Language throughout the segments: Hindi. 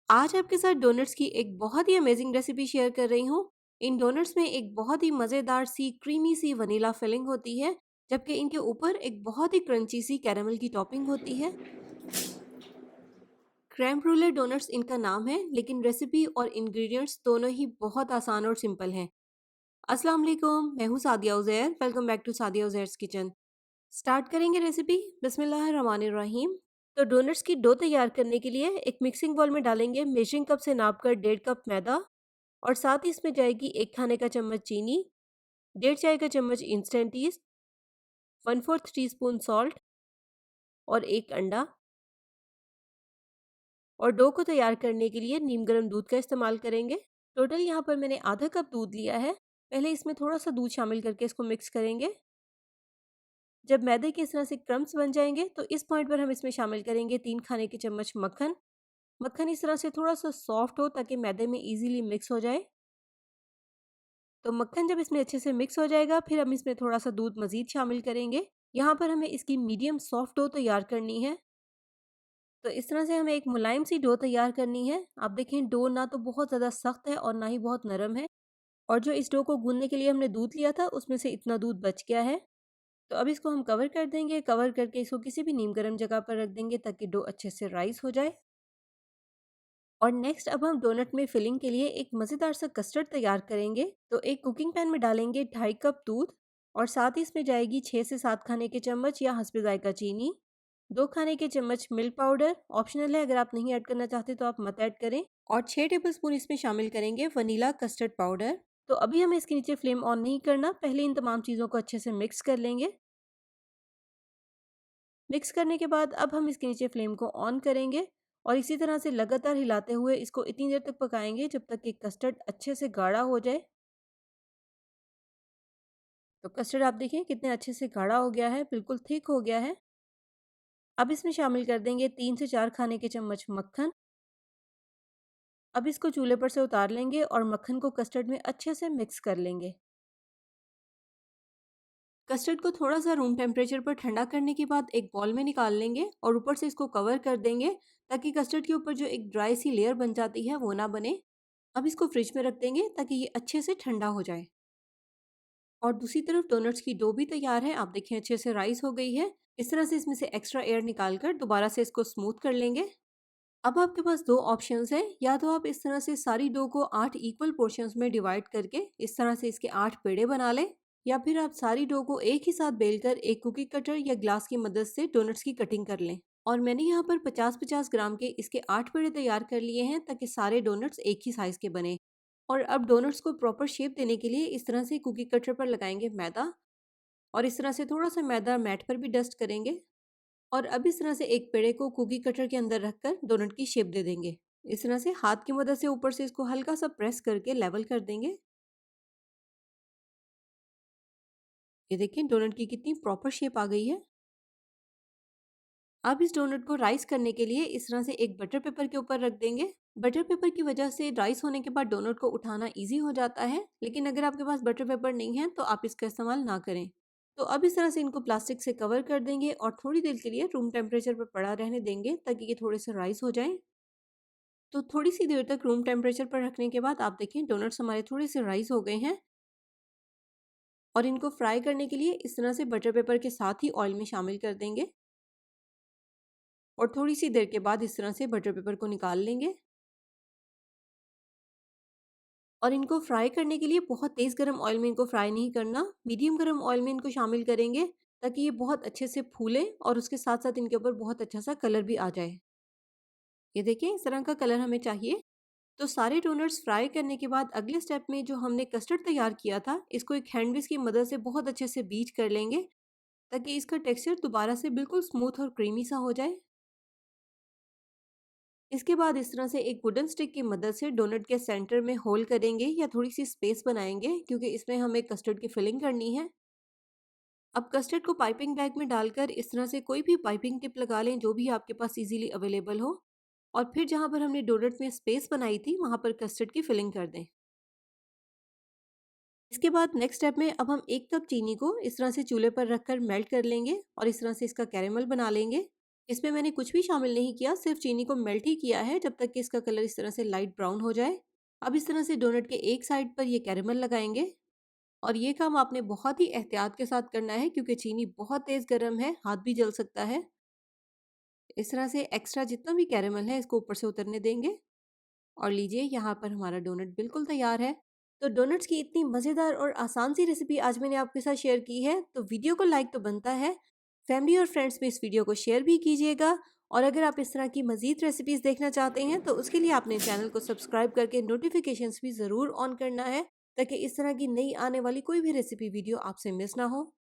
आज आपके साथ डोनट्स की एक बहुत ही अमेजिंग रेसिपी शेयर कर रही हूँ। इन डोनट्स में एक बहुत ही मज़ेदार सी क्रीमी सी वनीला फिलिंग होती है, जबकि इनके ऊपर एक बहुत ही क्रंची सी कैरेमल की टॉपिंग होती है। क्रेम ब्रूले डोनट्स इनका नाम है, लेकिन रेसिपी और इंग्रेडिएंट्स दोनों ही बहुत आसान और सिंपल हैं। अस्सलाम वालेकुम, मैं हूँ Sadia Uzair. Welcome back to Sadia Uzair's kitchen. Start करेंगे रेसिपी। बिस्मिल्लाहिर्रहमानिर्रहीम। तो डोनट्स की डो तैयार करने के लिए एक मिक्सिंग बाउल में डालेंगे मेजरिंग कप से नापकर 1.5 कप मैदा, और साथ ही इसमें जाएगी 1 खाने का चम्मच चीनी, 1.5 चाय का चम्मच इंस्टेंट ईस्ट, 1/4 टीस्पून सॉल्ट और 1 अंडा। और डो को तैयार करने के लिए नीम गर्म दूध का इस्तेमाल करेंगे। टोटल यहाँ पर मैंने आधा कप दूध लिया है। पहले इसमें थोड़ा सा दूध शामिल करके इसको मिक्स करेंगे। जब मैदे के इस तरह से क्रम्स बन जाएंगे तो इस पॉइंट पर हम इसमें शामिल करेंगे 3 खाने के चम्मच मक्खन। मक्खन इस तरह से थोड़ा सा सॉफ्ट हो ताकि मैदे में इजीली मिक्स हो जाए। तो मक्खन जब इसमें अच्छे से मिक्स हो जाएगा, फिर हम इसमें थोड़ा सा दूध मज़ीद शामिल करेंगे। यहाँ पर हमें इसकी मीडियम सॉफ्ट डो तैयार करनी है। तो इस तरह से हमें एक मुलायम सी डो तैयार करनी है। आप देखें, डो ना तो बहुत ज़्यादा सख्त है और ना ही बहुत नरम है। और जो इस डो को गूंदने के लिए हमने दूध लिया था, उसमें से इतना दूध बच गया है। तो अब इसको हम कवर कर देंगे। कवर करके इसको किसी भी नीम गर्म जगह पर रख देंगे ताकि डो अच्छे से राइस हो जाए। और नेक्स्ट अब हम डोनट में फिलिंग के लिए एक मज़ेदार सा कस्टर्ड तैयार करेंगे। तो एक कुकिंग पैन में डालेंगे 2.5 कप दूध, और साथ ही इसमें जाएगी 6 से 7 खाने के चम्मच या हस्बे जायका चीनी, 2 खाने के चम्मच मिल्क पाउडर, ऑप्शनल है, अगर आप नहीं ऐड करना चाहते तो आप मत ऐड करें, और 6 टेबलस्पून इसमें शामिल करेंगे वनीला कस्टर्ड पाउडर। तो अभी हमें इसके नीचे फ्लेम ऑन नहीं करना, पहले इन तमाम चीज़ों को अच्छे से मिक्स कर लेंगे। मिक्स करने के बाद अब हम इसके नीचे फ्लेम को ऑन करेंगे, और इसी तरह से लगातार हिलाते हुए इसको इतनी देर तक पकाएंगे जब तक कि कस्टर्ड अच्छे से गाढ़ा हो जाए। तो कस्टर्ड आप देखिए कितने अच्छे से गाढ़ा हो गया है, बिल्कुल थिक हो गया है। अब इसमें शामिल कर देंगे 3 से 4 खाने के चम्मच मक्खन। अब इसको चूल्हे पर से उतार लेंगे और मक्खन को कस्टर्ड में अच्छे से मिक्स कर लेंगे। कस्टर्ड को थोड़ा सा रूम टेम्परेचर पर ठंडा करने के बाद एक बॉल में निकाल लेंगे और ऊपर से इसको कवर कर देंगे, ताकि कस्टर्ड के ऊपर जो एक ड्राई सी लेयर बन जाती है वो ना बने। अब इसको फ्रिज में रख देंगे ताकि ये अच्छे से ठंडा हो जाए। और दूसरी तरफ डोनट्स की डो भी तैयार है। आप देखिए अच्छे से राइस हो गई है। इस तरह से इसमें से एक्स्ट्रा एयर निकाल कर दोबारा से इसको स्मूथ कर लेंगे। अब आपके पास दो ऑप्शंस हैं। या तो आप इस तरह से सारी डो को 8 इक्वल पोर्शंस में डिवाइड करके इस तरह से इसके 8 पेड़े बना लें, या फिर आप सारी डो को एक ही साथ बेलकर एक कुकी कटर या ग्लास की मदद से डोनट्स की कटिंग कर लें। और मैंने यहाँ पर 50-50 ग्राम के इसके 8 पेड़े तैयार कर लिए हैं, ताकि सारे डोनट्स एक ही साइज़ के बने। और अब डोनट्स को प्रॉपर शेप देने के लिए इस तरह से कुकी कटर पर लगाएंगे मैदा, और इस तरह से थोड़ा सा मैदा मैट पर भी डस्ट करेंगे। और अब इस तरह से एक पेड़े को कुकी कटर के अंदर रखकर डोनट की शेप दे देंगे। इस तरह से हाथ की मदद से ऊपर से इसको हल्का सा प्रेस करके लेवल कर देंगे। ये देखिए डोनट की कितनी प्रॉपर शेप आ गई है। अब इस डोनट को राइस करने के लिए इस तरह से एक बटर पेपर के ऊपर रख देंगे। बटर पेपर की वजह से राइस होने के बाद डोनट को उठाना इजी हो जाता है, लेकिन अगर आपके पास बटर पेपर नहीं है तो आप इसका इस्तेमाल ना करें। तो अब इस तरह से इनको प्लास्टिक से कवर कर देंगे और थोड़ी देर के लिए रूम टेम्परेचर पर पड़ा रहने देंगे, ताकि ये थोड़े से राइस हो जाएं। तो थोड़ी सी देर तक रूम टेम्परेचर पर रखने के बाद आप देखें डोनट्स हमारे थोड़े से राइस हो गए हैं। और इनको फ्राई करने के लिए इस तरह से बटर पेपर के साथ ही ऑयल में शामिल कर देंगे, और थोड़ी सी देर के बाद इस तरह से बटर पेपर को निकाल लेंगे। और इनको फ्राई करने के लिए बहुत तेज़ गर्म ऑयल में इनको फ्राई नहीं करना, मीडियम गर्म ऑयल में इनको शामिल करेंगे, ताकि ये बहुत अच्छे से फूले और उसके साथ साथ इनके ऊपर बहुत अच्छा सा कलर भी आ जाए। ये देखिए इस तरह का कलर हमें चाहिए। तो सारे डोनट्स फ्राई करने के बाद अगले स्टेप में जो हमने कस्टर्ड तैयार किया था, इसको एक हैंड विस्क की मदद से बहुत अच्छे से बीट कर लेंगे, ताकि इसका टेक्सचर दोबारा से बिल्कुल स्मूथ और क्रीमी सा हो जाए। इसके बाद इस तरह से एक वुडन स्टिक की मदद से डोनट के सेंटर में होल करेंगे या थोड़ी सी स्पेस बनाएंगे, क्योंकि इसमें हमें कस्टर्ड की फिलिंग करनी है। अब कस्टर्ड को पाइपिंग बैग में डालकर इस तरह से कोई भी पाइपिंग टिप लगा लें जो भी आपके पास इजीली अवेलेबल हो, और फिर जहां पर हमने डोनट में स्पेस बनाई थी वहां पर कस्टर्ड की फिलिंग कर दें। इसके बाद नेक्स्ट स्टेप में अब हम 1 कप चीनी को इस तरह से चूल्हे पर रखकर मेल्ट कर लेंगे और इस तरह से इसका कैरेमल बना लेंगे। इसमें मैंने कुछ भी शामिल नहीं किया, सिर्फ चीनी को मेल्ट ही किया है जब तक कि इसका कलर इस तरह से लाइट ब्राउन हो जाए। अब इस तरह से डोनट के एक साइड पर ये कैरेमल लगाएंगे और ये काम आपने बहुत ही एहतियात के साथ करना है क्योंकि चीनी बहुत तेज़ गर्म है, हाथ भी जल सकता है। इस तरह से एक्स्ट्रा जितना भी कैरेमल है इसको ऊपर से उतरने देंगे और लीजिए यहाँ पर हमारा डोनट बिल्कुल तैयार है। तो डोनट्स की इतनी मज़ेदार और आसान सी रेसिपी आज मैंने आपके साथ शेयर की है, तो वीडियो को लाइक तो बनता है। फैमिली और फ्रेंड्स में इस वीडियो को शेयर भी कीजिएगा और अगर आप इस तरह की मज़ीद रेसिपीज़ देखना चाहते हैं तो उसके लिए आपने चैनल को सब्सक्राइब करके नोटिफिकेशंस भी ज़रूर ऑन करना है, ताकि इस तरह की नई आने वाली कोई भी रेसिपी वीडियो आपसे मिस ना हो।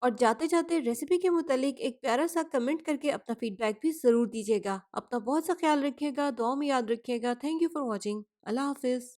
और जाते-जाते रेसिपी के मुतालिक एक प्यारा-सा कमेंट करके अपना फीडबैक भी ज़रूर दीजिएगा। अपना बहुत सा ख़्याल रखिएगा, दुआ में याद रखिएगा। Thank you for watching. Allah हाफ़िज़।